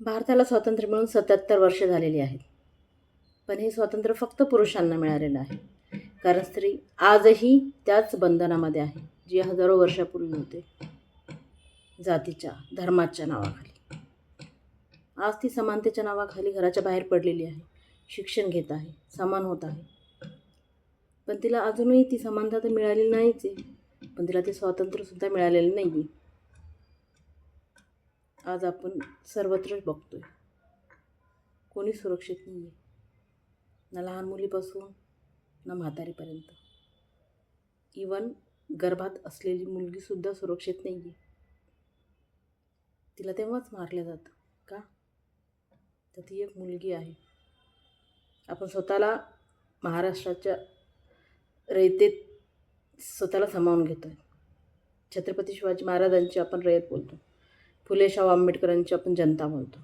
भारताला स्वातंत्र्य मिळून 77 वर्ष झालेली आहेत. पण हे स्वातंत्र्य फक्त पुरुषांना मिळालेलं आहे. कारण स्त्री आजही त्याच बंधनामध्ये आहे, जी हजारो वर्षापूर्वी होते, जातीच्या, धर्माच्या नावाखाली. आज ती समानतेच्या नावाखाली घराच्या बाहेर पडलेली आहे, शिक्षण घेत आहे, समान होत आहे. पण तिला अजूनही ती समानता तर मिळालेली नाहीच आहे, पण तिला ते स्वातंत्र्यसुद्धा मिळालेलं नाही आहे. आज आपण सर्वत्र बघतोय, कोणी सुरक्षित नाही आहे, ना लहान मुलीपासून ना म्हातारीपर्यंत. इवन गर्भात असलेली मुलगीसुद्धा सुरक्षित नाही आहे. तिला तेव्हाच मारलं जातं का? तर ती एक मुलगी आहे. आपण स्वतःला महाराष्ट्राच्या रयतेत स्वतःला सामावून घेतो आहे. छत्रपती शिवाजी महाराजांची आपण रयत बोलतो, फुले शाहू आंबेडकरांची आपण जनता बोलतो.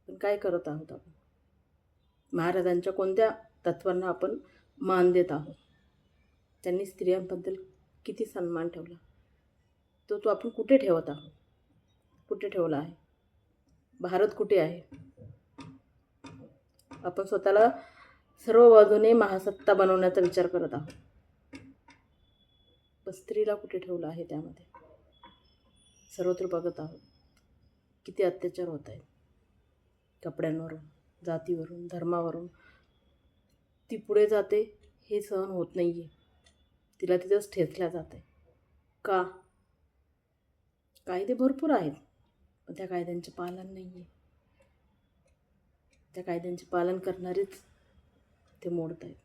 पण काय करत आहोत आपण? महाराजांच्या कोणत्या तत्वांना आपण मान देत आहोत? त्यांनी स्त्रियांबद्दल किती सन्मान ठेवला, तो आपण कुठे ठेवत आहोत? कुठे ठेवला आहे? भारत कुठे आहे? आपण स्वतःला सर्व बाजूने महासत्ता बनवण्याचा विचार करत आहोत, पण स्त्रीला कुठे ठेवलं आहे? त्यामध्ये सर्वत्र बघत आहोत किती अत्याचार होत आहेत. कपड्यांवरून, जातीवरून, धर्मावरून ती पुढे जाते हे सहन होत नाही आहे. तिला तिथंच ठेचल्या जाते का? कायदे भरपूर आहेत, पण त्या कायद्यांचे पालन नाही आहे. त्या कायद्यांचे पालन करणारेच ते मोडत आहेत,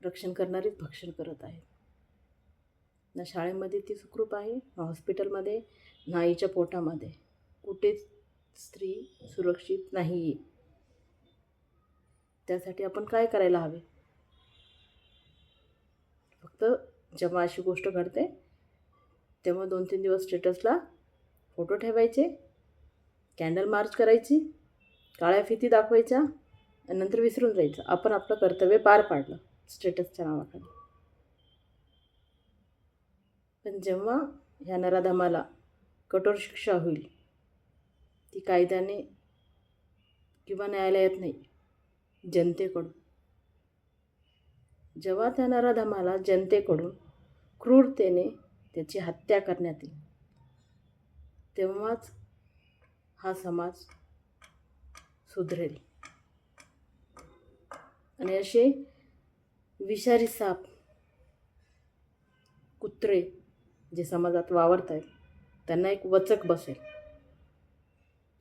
रक्षण करणारेच भक्षण करत आहेत. ना शाळेमध्ये ती सुखरूप आहे, ना हॉस्पिटलमध्ये, ना आईच्या पोटामध्ये. कुठेच स्त्री सुरक्षित नाही आहे. त्यासाठी आपण काय करायला हवे? फक्त जेव्हा अशी गोष्ट घडते तेव्हा 2-3 दिवस स्टेटसला फोटो ठेवायचे, कॅन्डल मार्च करायची, काळ्या फिती दाखवायच्या आणि नंतर विसरून जायचं. आपण आपलं कर्तव्य पार पाडलं स्टेटसच्या नावाखाली. पण जेव्हा ह्या नराधमाला कठोर शिक्षा होईल, ती कायद्याने किंवा न्यायालयात नाही, जनतेकडून. जेव्हा त्या नराधमाला जनतेकडून क्रूरतेने त्याची हत्या करण्यात येईल, तेव्हाच हा समाज सुधरेल. आणि असे विषारी साप, कुत्रे जे समाजात वावरत आहेत, त्यांना एक वचक बसेल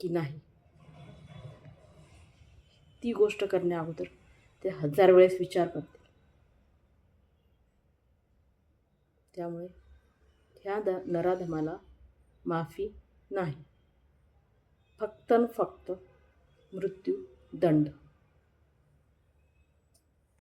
की नाही. ती गोष्ट करण्या अगोदर ते 1000 वेळेस विचार करतील. त्यामुळे ह्या नराधमाला माफी नाही, फक्त न फक्त मृत्यूदंड.